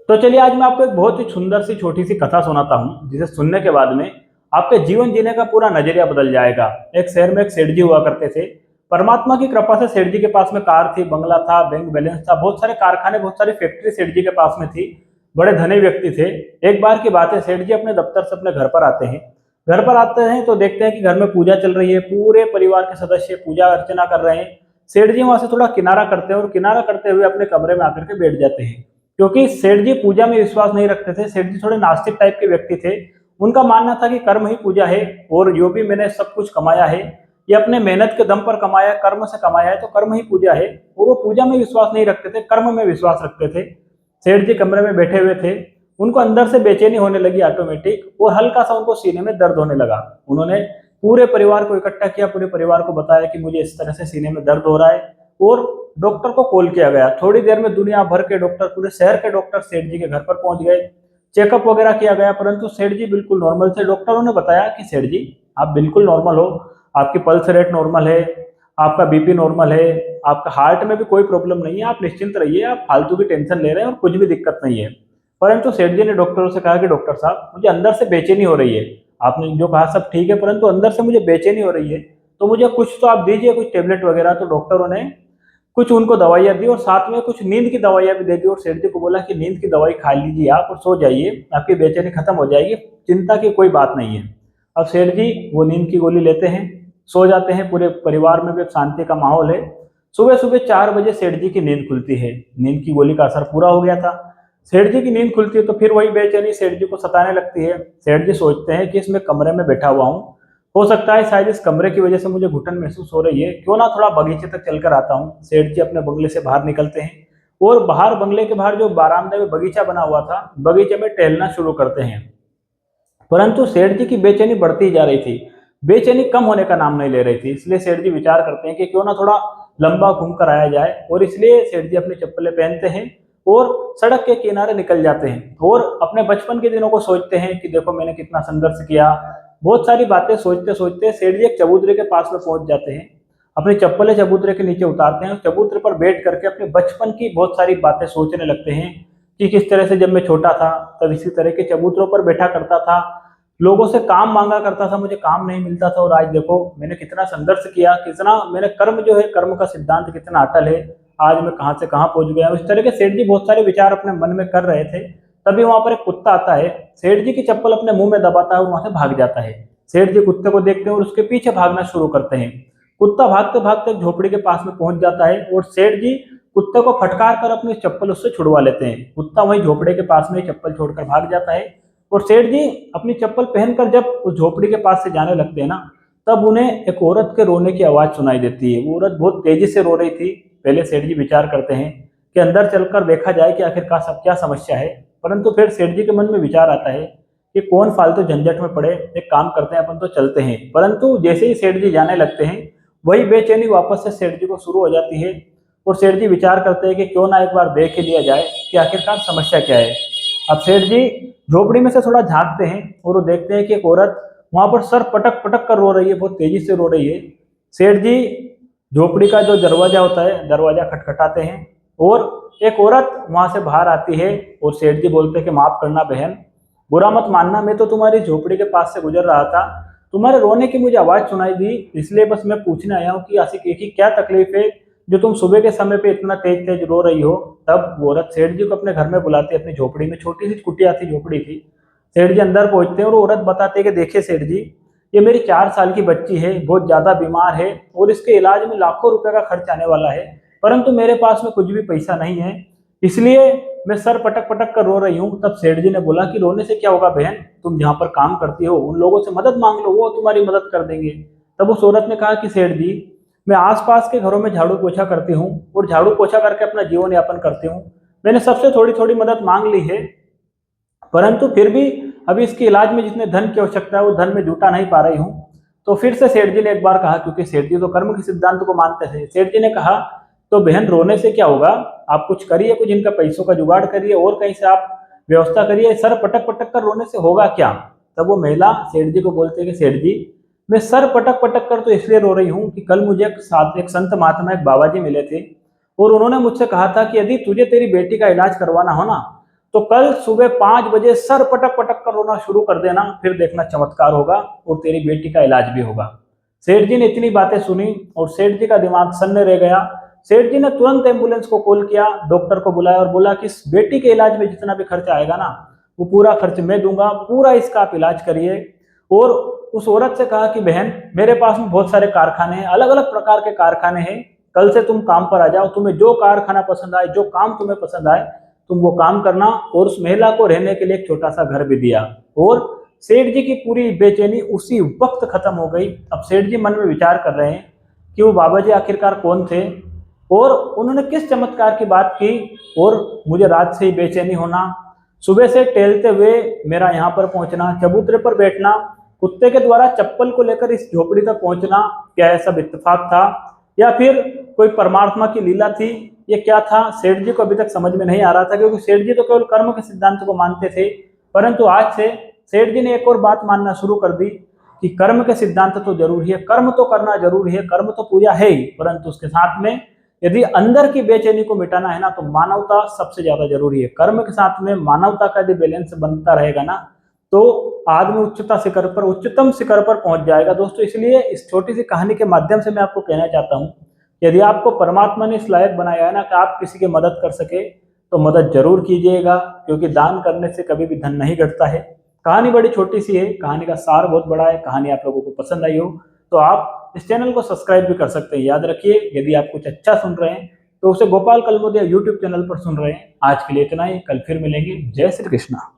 तो चलिए आज मैं आपको एक बहुत ही सुंदर सी छोटी सी कथा सुनाता हूँ, जिसे सुनने के बाद में आपके जीवन जीने का पूरा नजरिया बदल जाएगा। एक शहर में एक सेठ जी हुआ करते थे। परमात्मा की कृपा से सेठ जी के पास में कार थी, बंगला था, बैंक बैलेंस था, बहुत सारे कारखाने, बहुत सारी फैक्ट्री सेठ जी के पास में थी। बड़े धनी व्यक्ति थे। एक बार की बात है, सेठ जी अपने दफ्तर से अपने घर पर आते हैं। घर पर आते हैं तो देखते हैं कि घर में पूजा चल रही है, पूरे परिवार के सदस्य पूजा अर्चना कर रहे हैं। सेठ जी वहां से थोड़ा किनारा करते हैं और किनारा करते हुए अपने कमरे में आकर के बैठ जाते हैं। क्योंकि सेठ जी पूजा में विश्वास नहीं रखते थे। सेठ जी थोड़े नास्तिक टाइप के व्यक्ति थे। उनका मानना था कि कर्म ही पूजा है, और जो भी मैंने सब कुछ कमाया है ये अपने मेहनत के दम पर कमाया है, कर्म से कमाया है, तो कर्म ही पूजा है। और वो पूजा में विश्वास नहीं रखते थे, कर्म में विश्वास रखते थे। सेठ जी कमरे में बैठे हुए थे। उनको अंदर से बेचैनी होने लगी ऑटोमेटिक, और हल्का सा उनको सीने में दर्द होने लगा। उन्होंने पूरे परिवार को इकट्ठा किया, पूरे परिवार को बताया कि मुझे इस तरह से सीने में दर्द हो रहा है, और डॉक्टर को कॉल किया गया। थोड़ी देर में दुनिया भर के डॉक्टर, पूरे शहर के डॉक्टर सेठ जी के घर पर पहुंच गए। चेकअप वगैरह किया गया, परंतु सेठ जी बिल्कुल नॉर्मल थे। डॉक्टरों ने बताया कि सेठ जी आप बिल्कुल नॉर्मल हो, आपकी पल्स रेट नॉर्मल है, आपका बीपी नॉर्मल है, आपका हार्ट में भी कोई प्रॉब्लम नहीं है, आप निश्चिंत रहिए, आप फालतू की टेंशन ले रहे हैं और कुछ भी दिक्कत नहीं है। परंतु सेठ जी ने डॉक्टरों से कहा कि डॉक्टर साहब मुझे अंदर से बेचैनी हो रही है, आपने जो कहा सब ठीक है, परंतु अंदर से मुझे बेचैनी हो रही है, तो मुझे कुछ तो आप दीजिए, कुछ टेबलेट वगैरह। तो डॉक्टरों ने कुछ उनको दवाइयाँ दी और साथ में कुछ नींद की दवाइयाँ भी दे दी, और सेठ जी को बोला कि नींद की दवाई खा लीजिए आप और सो जाइए, आपकी बेचैनी खत्म हो जाएगी, चिंता की कोई बात नहीं है। अब सेठ जी वो नींद की गोली लेते हैं, सो जाते हैं। पूरे परिवार में भी एक शांति का माहौल है। सुबह सुबह 4 बजे सेठ जी की नींद खुलती है। नींद की गोली का असर पूरा हो गया था। सेठ जी की नींद खुलती है तो फिर वही बेचैनी सेठ जी को सताने लगती है। सेठ जी सोचते हैं कि इसमें कमरे में बैठा हुआ हूँ, हो सकता है शायद इस कमरे की वजह से मुझे घुटन महसूस हो रही है, क्यों ना थोड़ा बगीचे तक चलकर आता हूँ। सेठ जी अपने बंगले से बाहर निकलते हैं और बाहर बंगले के बाहर जो बारामदे में बगीचा बना हुआ था, बगीचे में टहलना शुरू करते हैं। परंतु सेठ जी की बेचैनी बढ़ती जा रही थी, बेचैनी कम होने का नाम नहीं ले रही थी। इसलिए सेठ जी विचार करते हैं कि क्यों ना थोड़ा लंबा घूम कर आया जाए, और इसलिए सेठ जी अपनी चप्पलें पहनते हैं और सड़क के किनारे निकल जाते हैं, और अपने बचपन के दिनों को सोचते हैं कि देखो मैंने कितना संघर्ष किया। बहुत सारी बातें सोचते सोचते सेठ जी एक चबूतरे के पास में पहुंच जाते हैं। अपनी चप्पलें चबूतरे के नीचे उतारते हैं, चबूतरे पर बैठ करके अपने बचपन की बहुत सारी बातें सोचने लगते हैं कि किस तरह से जब मैं छोटा था तब इसी तरह के चबूतरों पर बैठा करता था, लोगों से काम मांगा करता था, मुझे काम नहीं मिलता था, और आज देखो मैंने कितना संघर्ष किया, कितना मैंने कर्म जो है, कर्म का सिद्धांत कितना अटल है, आज मैं कहाँ से कहाँ पहुंच गया। इस तरह के सेठ जी बहुत सारे विचार अपने मन में कर रहे थे। तभी वहां पर एक कुत्ता आता है, सेठ जी की चप्पल अपने मुंह में दबाता है और वहां से भाग जाता है। सेठ जी कुत्ते को देखते हैं और उसके पीछे भागना शुरू करते हैं। कुत्ता भागते भागते एक झोपड़ी के पास में पहुंच जाता है, और सेठ जी कुत्ते को फटकार कर अपनी चप्पल उससे छुड़वा लेते हैं। कुत्ता वही झोपड़े के पास में चप्पल छोड़कर भाग जाता है, और सेठ जी अपनी चप्पल पहनकर जब उस झोपड़ी के पास से जाने लगते हैं ना, तब उन्हें एक औरत के रोने की आवाज सुनाई देती है। वो औरत बहुत तेजी से रो रही थी। पहले सेठ जी विचार करते हैं कि अंदर चलकर देखा जाए कि आखिरकार सब क्या समस्या है, परंतु फिर सेठ जी के मन में विचार आता है कि कौन फालतू झंझट में पड़े, एक काम करते हैं अपन तो चलते हैं। परंतु जैसे ही सेठ जी जाने लगते हैं, वही बेचैनी वापस से सेठ जी को शुरू हो जाती है, और सेठ जी विचार करते हैं कि क्यों ना एक बार देख ही लिया जाए कि आखिरकार समस्या क्या है। अब सेठ जी झोपड़ी में से थोड़ा झांकते हैं और वो देखते हैं कि एक औरत वहां पर सर पटक पटक कर रो रही है, बहुत तेजी से रो रही है। सेठ जी झोपड़ी का जो दरवाजा होता है, दरवाजा खटखटाते हैं, और एक औरत वहां से बाहर आती है, और सेठ जी बोलते हैं कि माफ करना बहन, बुरा मत मानना, मैं तो तुम्हारी झोपड़ी के पास से गुजर रहा था, तुम्हारे रोने की मुझे आवाज सुनाई दी, इसलिए बस मैं पूछने आया हूँ कि आशिक की क्या तकलीफ है जो तुम सुबह के समय पे इतना तेज तेज रो रही हो। तब वो औरत सेठ जी को अपने घर में बुलाती है, अपनी झोपड़ी में, छोटी सी कुटिया थी, झोपड़ी थी। सेठ जी अंदर पहुंचते हैं और औरत बताते हैं कि देखिए सेठ जी, ये मेरी 4 साल की बच्ची है, बहुत ज्यादा बीमार है, और इसके इलाज में लाखों रुपए का खर्च आने वाला है, परंतु मेरे पास में कुछ भी पैसा नहीं है, इसलिए मैं सर पटक पटक कर रो रही हूँ। तब सेठ जी ने बोला कि रोने से क्या होगा बहन, तुम जहाँ पर काम करती हो उन लोगों से मदद मांग लो, वो तुम्हारी मदद कर देंगे। तब उस औरत ने कहा कि सेठ जी, मैं आसपास के घरों में झाड़ू पोछा करती हूँ और झाड़ू पोछा करके अपना जीवन यापन करती हूँ, मैंने सबसे थोड़ी थोड़ी मदद मांग ली है, परंतु फिर भी अभी इसके इलाज में जितने धन की आवश्यकता है वो धन में जुटा नहीं पा रही हूँ। तो फिर से सेठ जी ने एक बार कहा, क्योंकि सेठ जी तो कर्म के सिद्धांत को मानते थे, सेठ जी ने कहा तो बहन रोने से क्या होगा, आप कुछ करिए, कुछ इनका पैसों का जुगाड़ करिए और कहीं से आप व्यवस्था करिए, सर पटक पटक कर रोने से होगा क्या। तब वो महिला सेठ जी को बोलते हैं कि सेठ जी, मैं सर पटक पटक कर तो इसलिए रो रही हूँ कि कल मुझे एक संत महात्मा, एक बाबा जी मिले थे, और उन्होंने मुझसे कहा था कि यदि तुझे तेरी बेटी का इलाज करवाना हो ना, तो कल सुबह 5 बजे सर पटक पटक कर रोना शुरू कर देना, फिर देखना चमत्कार होगा और तेरी बेटी का इलाज भी होगा। सेठ जी ने इतनी बातें सुनी और सेठ जी का दिमाग सन्ने रह गया। सेठ जी ने तुरंत एम्बुलेंस को कॉल किया, डॉक्टर को बुलाया और बोला कि इस बेटी के इलाज में जितना भी खर्चा आएगा ना, वो पूरा खर्च मैं दूंगा, पूरा इसका आप इलाज करिए। और उस औरत से कहा कि बहन, मेरे पास में बहुत सारे कारखाने हैं, अलग अलग प्रकार के कारखाने हैं, कल से तुम काम पर आ जाओ, तुम्हें जो कारखाना पसंद आए, जो काम तुम्हें पसंद आए, तुम वो काम करना। और उस महिला को रहने के लिए एक छोटा सा घर भी दिया। और सेठ जी की पूरी बेचैनी उसी वक्त खत्म हो गई। अब सेठ जी मन में विचार कर रहे हैं कि वो बाबा जी आखिरकार कौन थे और उन्होंने किस चमत्कार की बात की, और मुझे रात से ही बेचैनी होना, सुबह से टहलते हुए मेरा यहाँ पर पहुंचना, चबूतरे पर बैठना, कुत्ते के द्वारा चप्पल को लेकर इस झोपड़ी तक पहुंचना, क्या यह सब इत्तेफाक था या फिर कोई परमात्मा की लीला थी? ये क्या था, सेठ जी को अभी तक समझ में नहीं आ रहा था, क्योंकि सेठ जी तो केवल कर्म के सिद्धांत को मानते थे। परंतु आज से सेठ जी ने एक और बात मानना शुरू कर दी कि कर्म के सिद्धांत तो जरूरी है, कर्म तो करना जरूरी है, कर्म तो पूजा है ही, परंतु उसके साथ में यदि अंदर की बेचैनी को मिटाना है ना, तो मानवता सबसे ज्यादा जरूरी है। कर्म के साथ में मानवता का यदि बैलेंस बनता रहेगा ना, तो आदमी उच्चतम शिखर पर पहुंच जाएगा। दोस्तों, इसलिए इस छोटी सी कहानी के माध्यम से मैं आपको कहना चाहता हूं, यदि आपको परमात्मा ने इस लायक बनाया है ना कि आप किसी की मदद कर सके, तो मदद जरूर कीजिएगा, क्योंकि दान करने से कभी भी धन नहीं घटता है। कहानी बड़ी छोटी सी है, कहानी का सार बहुत बड़ा है। कहानी आप लोगों को पसंद आई हो तो आप इस चैनल को सब्सक्राइब भी कर सकते हैं। याद रखिए, यदि आप कुछ अच्छा सुन रहे हैं तो उसे गोपाल कलमोदिया यूट्यूब चैनल पर सुन रहे हैं। आज के लिए इतना ही, कल फिर मिलेंगे। जय श्री कृष्णा।